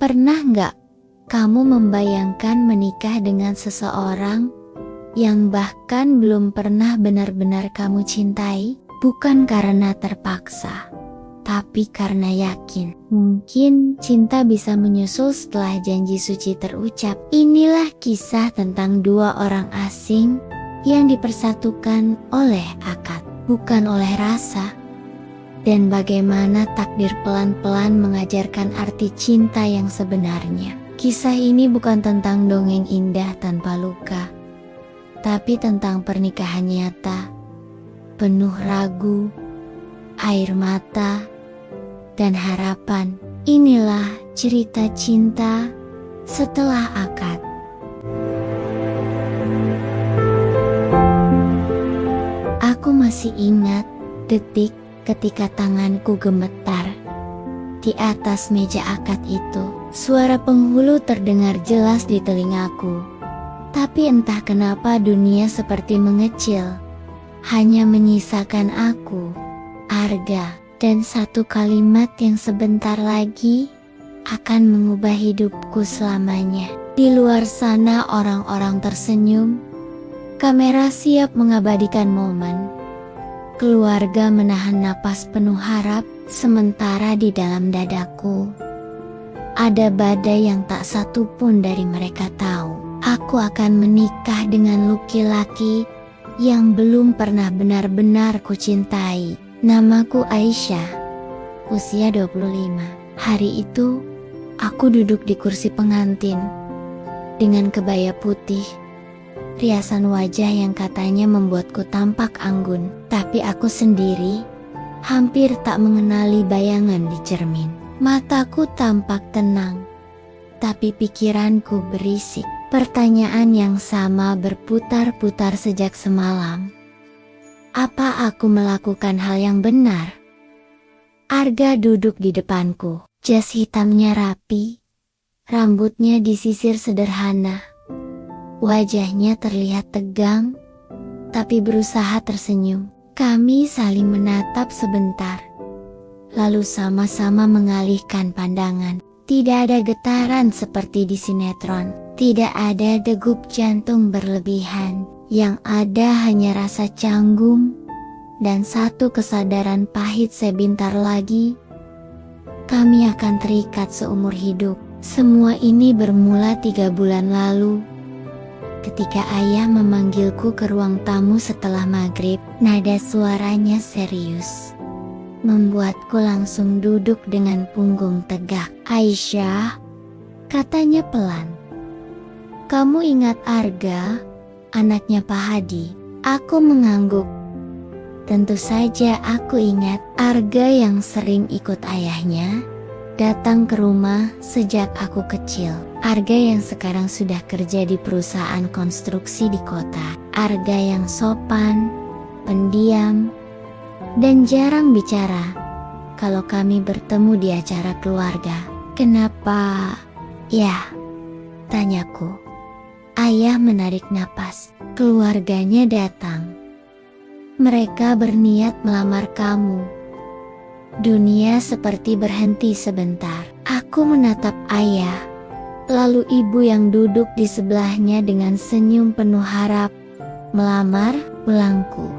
Pernah nggak kamu membayangkan menikah dengan seseorang yang bahkan belum pernah benar-benar kamu cintai? Bukan karena terpaksa, tapi karena yakin. Mungkin cinta bisa menyusul setelah janji suci terucap. Inilah kisah tentang dua orang asing yang dipersatukan oleh akad, bukan oleh rasa. Dan bagaimana takdir pelan-pelan mengajarkan arti cinta yang sebenarnya. Kisah ini bukan tentang dongeng indah tanpa luka, tapi tentang pernikahan nyata, penuh ragu, air mata, dan harapan. Inilah cerita cinta setelah akad. Aku masih ingat detik ketika tanganku gemetar di atas meja akad itu. Suara penghulu terdengar jelas di telingaku. Tapi entah kenapa dunia seperti mengecil. Hanya menyisakan aku, Arga, dan satu kalimat yang sebentar lagi akan mengubah hidupku selamanya. Di luar sana orang-orang tersenyum. Kamera siap mengabadikan momen. Keluarga menahan napas penuh harap, sementara di dalam dadaku ada badai yang tak satu pun dari mereka tahu. Aku akan menikah dengan laki-laki yang belum pernah benar-benar kucintai. Namaku Aisyah, usia 25. Hari itu, aku duduk di kursi pengantin dengan kebaya putih, riasan wajah yang katanya membuatku tampak anggun. Tapi aku sendiri hampir tak mengenali bayangan di cermin. Mataku tampak tenang, tapi pikiranku berisik. Pertanyaan yang sama berputar-putar sejak semalam. Apa aku melakukan hal yang benar? Arga duduk di depanku. Jas hitamnya rapi, rambutnya disisir sederhana. Wajahnya terlihat tegang, tapi berusaha tersenyum. Kami saling menatap sebentar, lalu sama-sama mengalihkan pandangan. Tidak ada getaran seperti di sinetron, tidak ada degup jantung berlebihan. Yang ada hanya rasa canggung dan satu kesadaran pahit. Sebentar lagi kami akan terikat seumur hidup. Semua ini bermula 3 bulan lalu, ketika ayah memanggilku ke ruang tamu setelah maghrib. Nada suaranya serius, membuatku langsung duduk dengan punggung tegak. Aisyah, katanya pelan. Kamu ingat Arga, anaknya Pak Hadi? Aku mengangguk. Tentu saja aku ingat. Arga yang sering ikut ayahnya datang ke rumah sejak aku kecil. Arga yang sekarang sudah kerja di perusahaan konstruksi di kota. Arga yang sopan, pendiam, dan jarang bicara kalau kami bertemu di acara keluarga. Kenapa? Ya, tanyaku. Ayah menarik napas. Keluarganya datang. Mereka berniat melamar kamu. Dunia seperti berhenti sebentar. Aku menatap ayah, lalu ibu yang duduk di sebelahnya dengan senyum penuh harap. Melamar? Ulangku.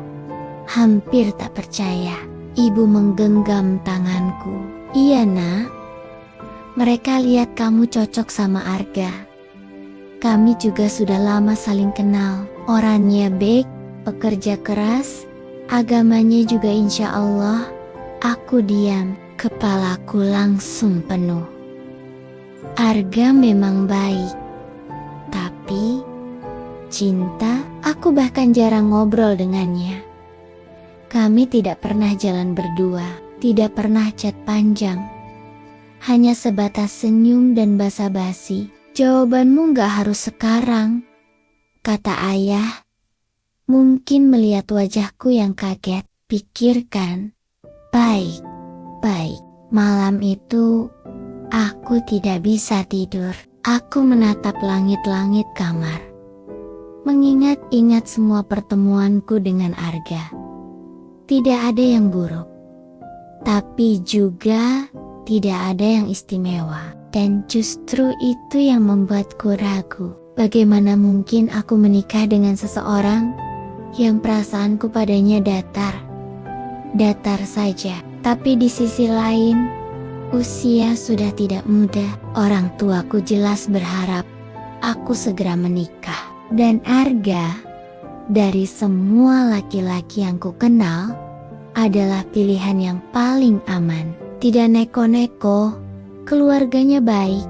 Hampir tak percaya. Ibu menggenggam tanganku. Iya nak, mereka lihat kamu cocok sama Arga. Kami juga sudah lama saling kenal. Orangnya baik, pekerja keras, agamanya juga insya Allah. Aku diam, kepalaku langsung penuh. Arga memang baik, tapi cinta, aku bahkan jarang ngobrol dengannya. Kami tidak pernah jalan berdua, tidak pernah chat panjang. Hanya sebatas senyum dan basa-basi. Jawabanmu gak harus sekarang, kata ayah. Mungkin melihat wajahku yang kaget. Pikirkan. Baik. Malam itu, aku tidak bisa tidur. Aku menatap langit-langit kamar, mengingat-ingat semua pertemuanku dengan Arga. Tidak ada yang buruk, tapi juga tidak ada yang istimewa. Dan justru itu yang membuatku ragu. Bagaimana mungkin aku menikah dengan seseorang yang perasaanku padanya datar. Datar saja. Tapi di sisi lain, usia sudah tidak muda. Orang tuaku jelas berharap aku segera menikah. Dan Arga, dari semua laki-laki yang ku kenal, adalah pilihan yang paling aman. Tidak neko-neko, keluarganya baik,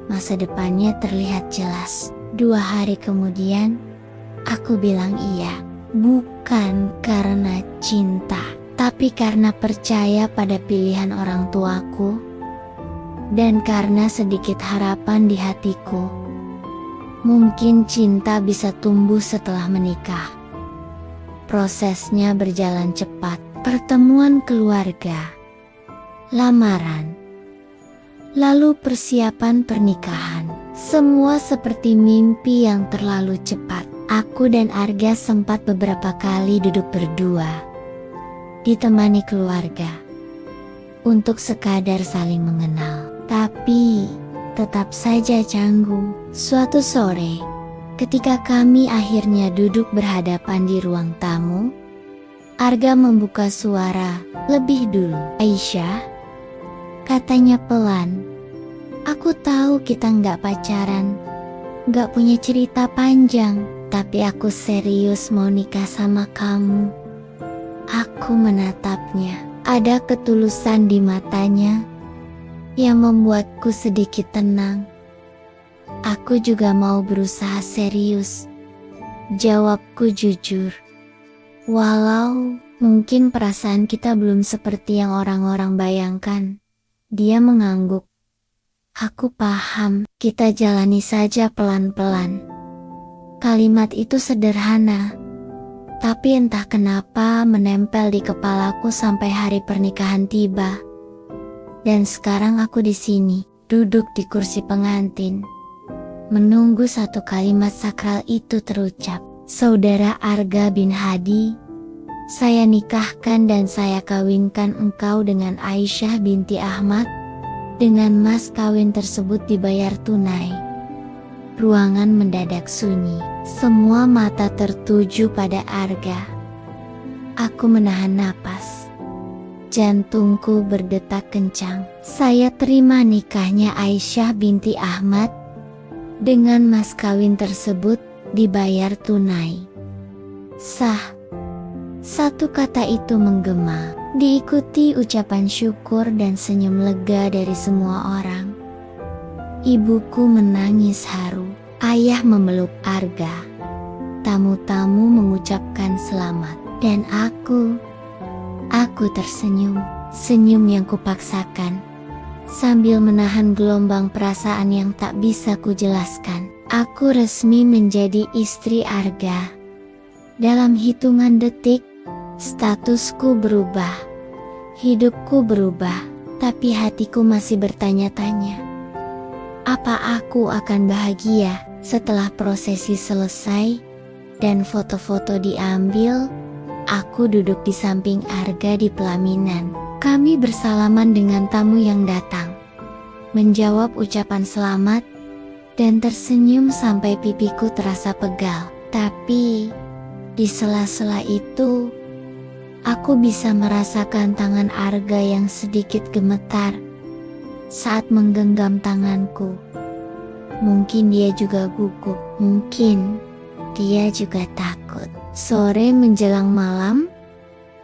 masa depannya terlihat jelas. 2 hari kemudian, aku bilang iya. Bukan karena cinta, tapi karena percaya pada pilihan orang tuaku, dan karena sedikit harapan di hatiku. Mungkin cinta bisa tumbuh setelah menikah. Prosesnya berjalan cepat. Pertemuan keluarga, lamaran, lalu persiapan pernikahan. Semua seperti mimpi yang terlalu cepat. Aku dan Arga sempat beberapa kali duduk berdua, ditemani keluarga, untuk sekadar saling mengenal. Tapi tetap saja canggung. Suatu sore, ketika kami akhirnya duduk berhadapan di ruang tamu, Arga membuka suara lebih dulu. "Aisyah," katanya pelan, "aku tahu kita nggak pacaran, nggak punya cerita panjang, tapi aku serius mau nikah sama kamu." Aku menatapnya. Ada ketulusan di matanya yang membuatku sedikit tenang. "Aku juga mau berusaha serius," jawabku jujur. Walau mungkin perasaan kita belum seperti yang orang-orang bayangkan. Dia mengangguk. "Aku paham, kita jalani saja pelan-pelan." Kalimat itu sederhana, tapi entah kenapa menempel di kepalaku sampai hari pernikahan tiba. Dan sekarang aku di sini, duduk di kursi pengantin, menunggu satu kalimat sakral itu terucap. "Saudara Arga bin Hadi, saya nikahkan dan saya kawinkan engkau dengan Aisyah binti Ahmad." Dengan mas kawin tersebut dibayar tunai. Ruangan mendadak sunyi. Semua mata tertuju pada Arga. Aku menahan napas. Jantungku berdetak kencang. Saya terima nikahnya Aisyah binti Ahmad. Dengan mas kawin tersebut dibayar tunai. Sah. Satu kata itu menggema, diikuti ucapan syukur dan senyum lega dari semua orang. Ibuku menangis haru. Ayah memeluk Arga. Tamu-tamu mengucapkan selamat. Dan aku tersenyum. Senyum yang kupaksakan, sambil menahan gelombang perasaan yang tak bisa kujelaskan. Aku resmi menjadi istri Arga. Dalam hitungan detik, statusku berubah. Hidupku berubah, tapi hatiku masih bertanya-tanya. Apa aku akan bahagia setelah prosesi selesai dan foto-foto diambil? Aku duduk di samping Arga di pelaminan. Kami bersalaman dengan tamu yang datang, menjawab ucapan selamat, dan tersenyum sampai pipiku terasa pegal. Tapi di sela-sela itu, aku bisa merasakan tangan Arga yang sedikit gemetar saat menggenggam tanganku. Mungkin dia juga gugup, mungkin dia juga takut. Sore menjelang malam,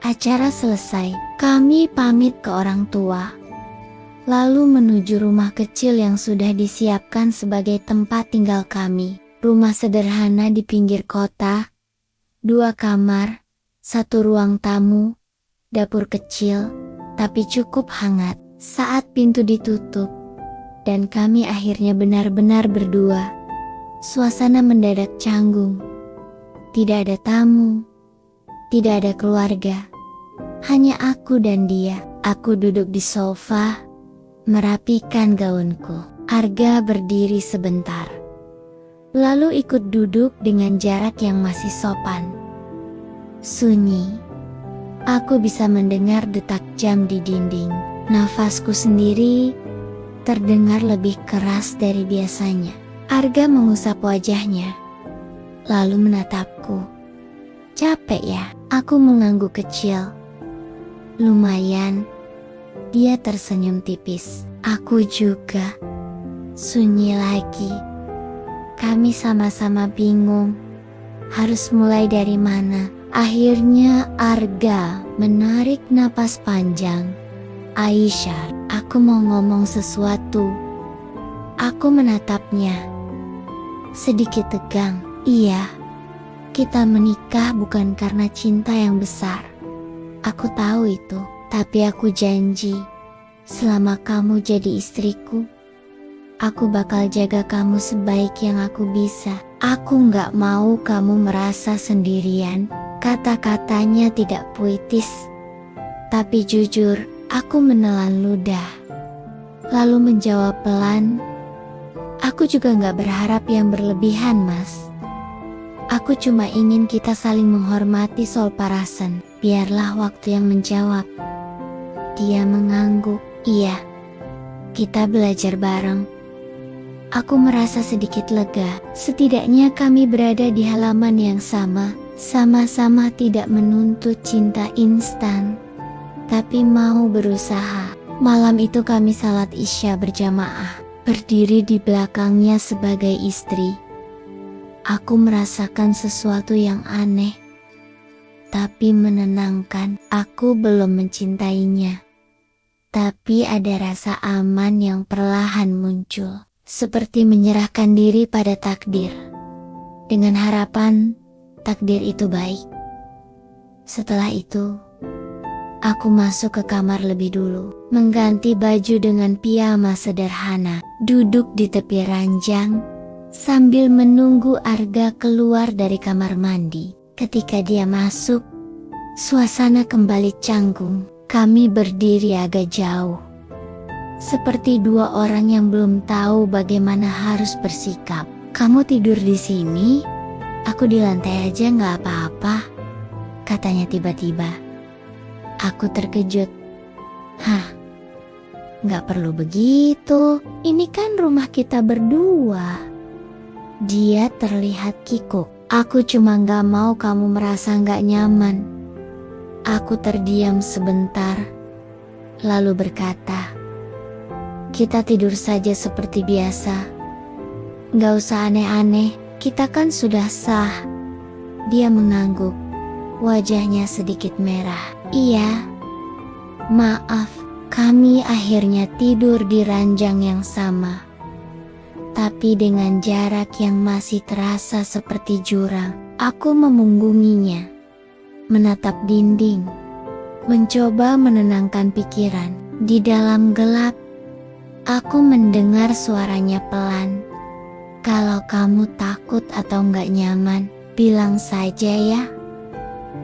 acara selesai. Kami pamit ke orang tua, lalu menuju rumah kecil yang sudah disiapkan sebagai tempat tinggal kami. Rumah sederhana di pinggir kota, 2 kamar, 1 ruang tamu, dapur kecil, tapi cukup hangat. Saat pintu ditutup, dan kami akhirnya benar-benar berdua, suasana mendadak canggung. Tidak ada tamu, tidak ada keluarga, hanya aku dan dia. Aku duduk di sofa, merapikan gaunku. Arga berdiri sebentar, lalu ikut duduk dengan jarak yang masih sopan. Sunyi. Aku bisa mendengar detak jam di dinding. Nafasku sendiri terdengar lebih keras dari biasanya. Arga mengusap wajahnya, lalu menatapku. Capek ya? Aku mengangguk kecil. Lumayan. Dia tersenyum tipis. Aku juga. Sunyi lagi. Kami sama-sama bingung. Harus mulai dari mana? Akhirnya Arga menarik napas panjang. Aisyah, aku mau ngomong sesuatu. Aku menatapnya. Sedikit tegang. Iya, kita menikah bukan karena cinta yang besar. Aku tahu itu, tapi aku janji, selama kamu jadi istriku, aku bakal jaga kamu sebaik yang aku bisa. Aku gak mau kamu merasa sendirian. Kata-katanya tidak puitis, tapi jujur, aku menelan ludah. Lalu menjawab pelan, aku juga gak berharap yang berlebihan, Mas. Aku cuma ingin kita saling menghormati soal parasan. Biarlah waktu yang menjawab. Dia mengangguk. Iya, kita belajar bareng. Aku merasa sedikit lega. Setidaknya kami berada di halaman yang sama. Sama-sama tidak menuntut cinta instan, tapi mau berusaha. Malam itu kami salat Isya berjamaah. Berdiri di belakangnya sebagai istri, aku merasakan sesuatu yang aneh, tapi menenangkan. Aku belum mencintainya, tapi ada rasa aman yang perlahan muncul, seperti menyerahkan diri pada takdir, dengan harapan takdir itu baik. Setelah itu, aku masuk ke kamar lebih dulu, mengganti baju dengan piyama sederhana, duduk di tepi ranjang, sambil menunggu Arga keluar dari kamar mandi. Ketika dia masuk, suasana kembali canggung. Kami berdiri agak jauh, seperti dua orang yang belum tahu bagaimana harus bersikap. Kamu tidur di sini? Aku di lantai aja gak apa-apa, katanya tiba-tiba. Aku terkejut. Hah? Gak perlu begitu, ini kan rumah kita berdua. Dia terlihat kikuk. Aku cuma gak mau kamu merasa gak nyaman. Aku terdiam sebentar, lalu berkata, kita tidur saja seperti biasa. Gak usah aneh-aneh, kita kan sudah sah. Dia mengangguk, wajahnya sedikit merah. Iya, maaf, kami akhirnya tidur di ranjang yang sama, tapi dengan jarak yang masih terasa seperti jurang. Aku memunggunginya, menatap dinding, mencoba menenangkan pikiran. Di dalam gelap, aku mendengar suaranya pelan. Kalau kamu takut atau nggak nyaman, bilang saja ya.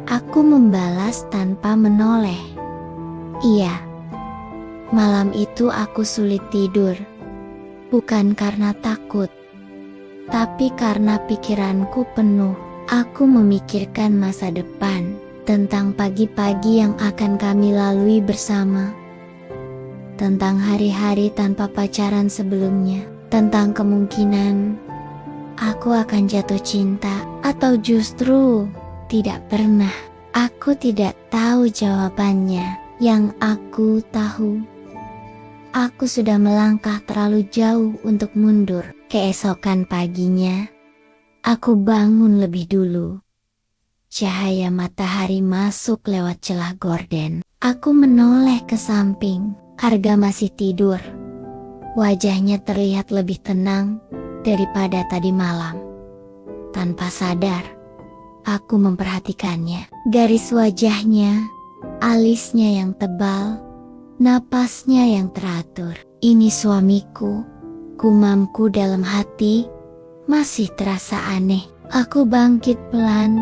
Aku membalas tanpa menoleh. Iya, malam itu aku sulit tidur. Bukan karena takut, tapi karena pikiranku penuh. Aku memikirkan masa depan, tentang pagi-pagi yang akan kami lalui bersama, tentang hari-hari tanpa pacaran sebelumnya, tentang kemungkinan aku akan jatuh cinta, atau justru tidak pernah. Aku tidak tahu jawabannya. Yang aku tahu, aku sudah melangkah terlalu jauh untuk mundur. Keesokan paginya, aku bangun lebih dulu. Cahaya matahari masuk lewat celah gorden. Aku menoleh ke samping. Arga masih tidur. Wajahnya terlihat lebih tenang daripada tadi malam. Tanpa sadar, aku memperhatikannya. Garis wajahnya, alisnya yang tebal, napasnya yang teratur. Ini suamiku, gumamku dalam hati. Masih terasa aneh. Aku bangkit pelan,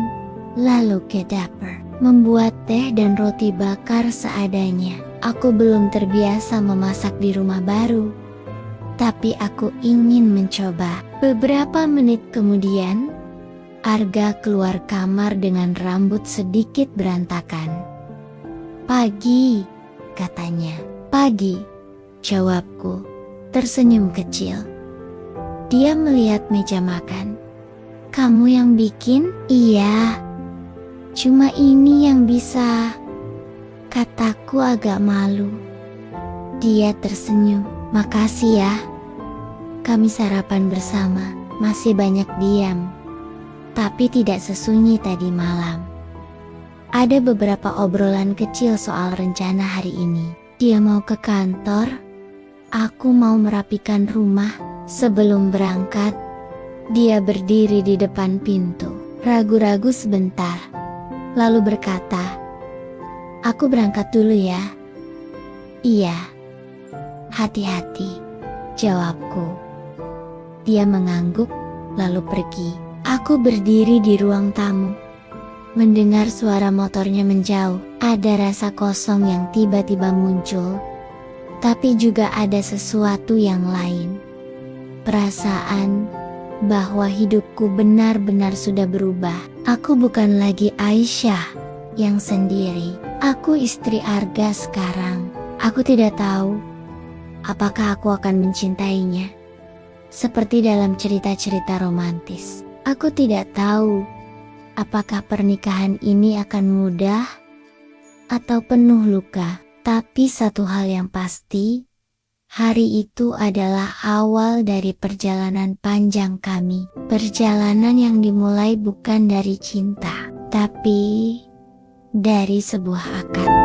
lalu ke dapur, membuat teh dan roti bakar seadanya. Aku belum terbiasa memasak di rumah baru, tapi aku ingin mencoba. Beberapa menit kemudian, Arga keluar kamar dengan rambut sedikit berantakan. Pagi, katanya. Pagi, jawabku. tersenyum kecil. Dia melihat meja makan. Kamu yang bikin? Iya. Cuma ini yang bisa. Kataku agak malu. Dia tersenyum. Makasih ya. Kami sarapan bersama. Masih banyak diam. Tapi tidak sesunyi tadi malam. Ada beberapa obrolan kecil soal rencana hari ini. Dia mau ke kantor. Aku mau merapikan rumah. Sebelum berangkat, dia berdiri di depan pintu. Ragu-ragu sebentar. Lalu berkata, "Aku berangkat dulu ya." "Iya." "Hati-hati," jawabku. Dia mengangguk, lalu pergi. Aku berdiri di ruang tamu. Mendengar suara motornya menjauh, ada rasa kosong yang tiba-tiba muncul. Tapi juga ada sesuatu yang lain. Perasaan bahwa hidupku benar-benar sudah berubah. Aku bukan lagi Aisyah yang sendiri. Aku istri Arga sekarang. Aku tidak tahu apakah aku akan mencintainya. Seperti dalam cerita-cerita romantis. Aku tidak tahu apakah pernikahan ini akan mudah atau penuh luka. Tapi satu hal yang pasti, hari itu adalah awal dari perjalanan panjang kami. Perjalanan yang dimulai bukan dari cinta, tapi dari sebuah akad.